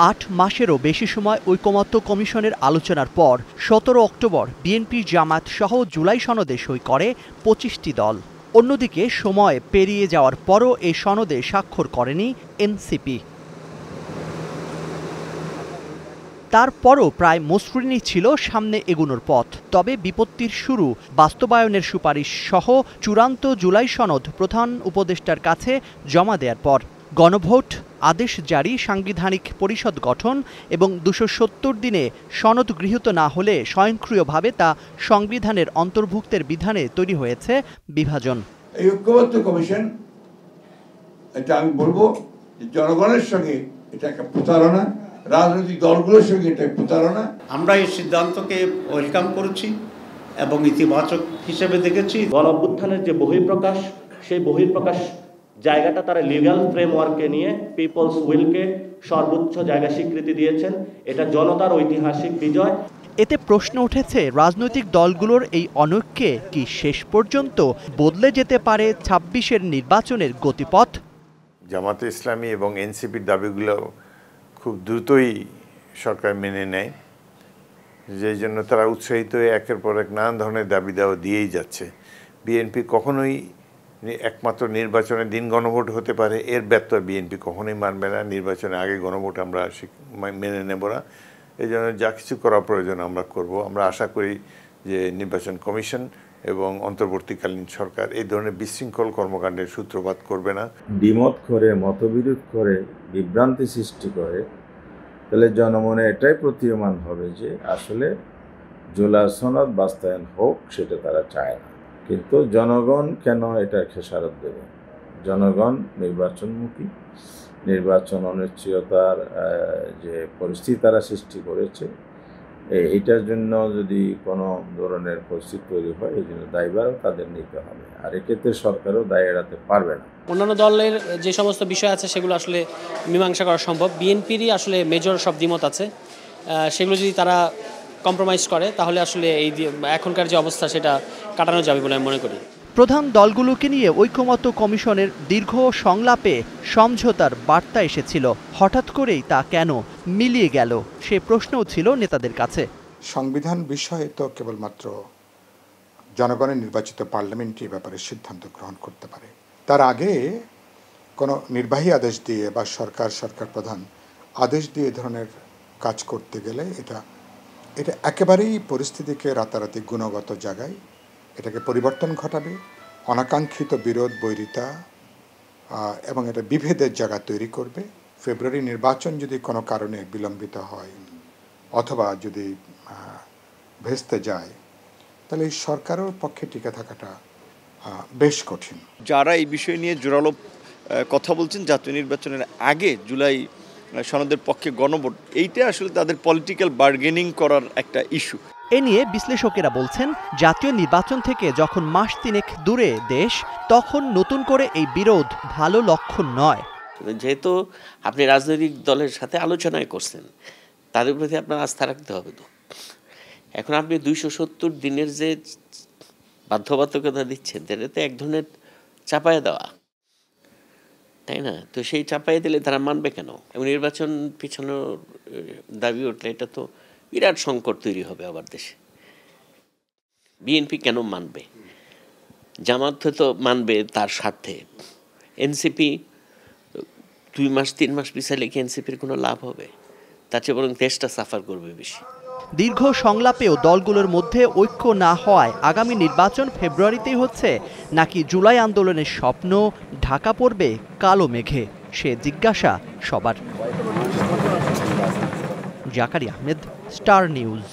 8 মাসেরও বেশি সময় ঐকমত্য কমিশনের আলোচনার পর 17 অক্টোবর বিএনপি জামায়াত সহ জুলাই সনদে সই করে 25টি দল। অন্যদিকে সময় পেরিয়ে যাওয়ার পরও এই সনদে স্বাক্ষর করেনি এনসিপি। তারপরও প্রায় মসৃণই ছিল সামনে এগুনোর পথ। তবে বিপত্তির শুরু বাস্তবায়নের সুপারিশ সহ চূড়ান্ত জুলাই সনদ প্রধান উপদেষ্টার কাছে জমা দেওয়ার পর। গণভোট, আদেশ জারি, সাংবিধানিক পরিষদ গঠন এবং 270 দিনে সনদ গৃহীত না হলে স্বয়ংক্রিয়ভাবে তা সংবিধানের অন্তর্ভুক্তের বিধানে তৈরি হয়েছে বিভাজন। এই ঐক্যবদ্ধ কমিশন, এটা আমি বলবো জনগণের সঙ্গে এটা একটা প্রতারণা, রাজনৈতিক দলগুলোর সঙ্গে এটা প্রতারণা। আমরা এই সিদ্ধান্তকে ওয়েলকাম করেছি এবং ইতিবাচক হিসেবে দেখেছি। গণঅভ্যুত্থানের যে বহিঃপ্রকাশ, সেই বহিঃপ্রকাশ জায়গাটা তারা লিগ্যাল ফ্রেমওয়ার্কে নিয়ে পিপলস উইলকে সর্বোচ্চ জায়গা স্বীকৃতি দিয়েছেন। এটা জনতার ঐতিহাসিক বিজয়। এতে প্রশ্ন উঠেছে, রাজনৈতিক দলগুলোর এই অনৈক্যে কি শেষ পর্যন্ত বদলে যেতে পারে 26-এর নির্বাচনের গতিপথ? জামাতে ইসলামী এবং এনসিপির দাবিগুলো খুব দ্রুতই সরকার মেনে নেয়, যেই জন্য তারা উৎসাহিত হয়ে একের পর এক নানান ধরনের দাবি দেওয়া দিয়েই যাচ্ছে। বিএনপি কখনোই একমাত্র নির্বাচনের দিন গণভোট হতে পারে, এর ব্যত্যয় বিএনপি কখনোই মানবে না। নির্বাচনের আগে গণভোট আমরা মেনে নেব না। এই জন্য যা কিছু করা প্রয়োজন আমরা করব। আমরা আশা করি যে নির্বাচন কমিশন এবং অন্তর্বর্তীকালীন সরকার এই ধরনের বিশৃঙ্খল কর্মকাণ্ডের সূত্রপাত করবে না। দ্বিমত করে, মতবিরোধ করে, বিভ্রান্তি সৃষ্টি করে, তাহলে জনমনে এটাই প্রতীয়মান হবে যে আসলে জুলাই সনদ বাস্তবায়ন হোক, সেটা তারা চায় না। কিন্তু জনগণ কেন এটা খেসারত দেবে? জনগণ নির্বাচনমুখী, নির্বাচন অনিশ্চয়তার যে পরিস্থিতি তারা সৃষ্টি করেছে, এইটার জন্য যদি কোনো ধরনের পরিস্থিতি তৈরি হয়, এই জন্য দায়ভারও তাদের নিতে হবে। আর এক্ষেত্রে সরকারও দায় এড়াতে পারবে না। অন্যান্য দলের যে সমস্ত বিষয় আছে সেগুলো আসলে মীমাংসা করা সম্ভব। বিএনপিরই আসলে মেজর সব দ্বিমত আছে, সেগুলো যদি তারা কম্প্রোমাইজ করে তাহলে আসলে এই এখনকার যে অবস্থা সেটা কাটানো যাবে বলে আমি মনে করি। প্রধান দলগুলোকে নিয়ে ঐকমত্য কমিশনের দীর্ঘ সংলাপে সমঝোতার বার্তা এসেছিল। হঠাৎ করেই তা কেন মিলিয়ে গেল, সে প্রশ্নও ছিল নেতাদের কাছে। সংবিধান বিষয়ে তো কেবলমাত্র জনগণের নির্বাচিত পার্লামেন্টই ব্যাপারে সিদ্ধান্ত গ্রহণ করতে পারে। তার আগে কোনো নির্বাহী আদেশ দিয়ে বা সরকার প্রধান আদেশ দিয়ে এ ধরনের কাজ করতে গেলে এটা একেবারেই পরিস্থিতিকে রাতারাতি গুণগত জায়গায় এটাকে পরিবর্তন ঘটাবে, অনাকাঙ্ক্ষিত বিরোধ, বৈরিতা এবং এটা বিভেদের জায়গা তৈরি করবে। ফেব্রুয়ারি নির্বাচন যদি কোনো কারণে বিলম্বিত হয় অথবা যদি ভেস্তে যায়, তাহলে এই সরকারের পক্ষে টিকে থাকাটা বেশ কঠিন। যারা এই বিষয় নিয়ে জোরালো কথা বলছেন জাতীয় নির্বাচনের আগে জুলাই সনদের পক্ষে গণভোট, এইটা আসলে তাদের পলিটিক্যাল বার্গেনিং করার একটা ইস্যু। এ নিয়ে বিশ্লেষকেরা বলছেন, জাতীয় নির্বাচন থেকে যখন মাস তিনেক দূরে দেশ, তখন নতুন করে এই বিরোধ ভালো লক্ষণ নয়। যেহেতু আপনি রাজনৈতিক দলের সাথে আলোচনায় করছেন, তাদের প্রতি আপনার আস্থা রাখতে হবে। তো এখন আপনি 270 দিনের যে বাধ্যবাধকতা দিচ্ছেন, এটাতে এক ধরনের চাপায় দেওয়া, তাই না? তো সেই চাপাই দিলে তারা মানবে কেন? এবং নির্বাচন পিছানোর দাবি উঠলে এটা তো বিরাট সংকট তৈরি হবে আবার দেশে। বিএনপি কেন মানবে? জামাত তো মানবে তার স্বার্থে। এনসিপি 2 মাস 3 মাস পিছালে কি এনসিপির কোনো লাভ হবে? তার চেয়ে বরং দেশটা সাফার করবে বেশি। দীর্ঘ সংলাপেও দলগুলোর মধ্যে ঐক্য না হওয়ায় আগামী নির্বাচন ফেব্রুয়ারিতেই হচ্ছে, নাকি জুলাই আন্দোলনের স্বপ্ন ঢাকা পড়বে কালো মেঘে, সে জিজ্ঞাসা সবার। Zakaria Ahmed, star news.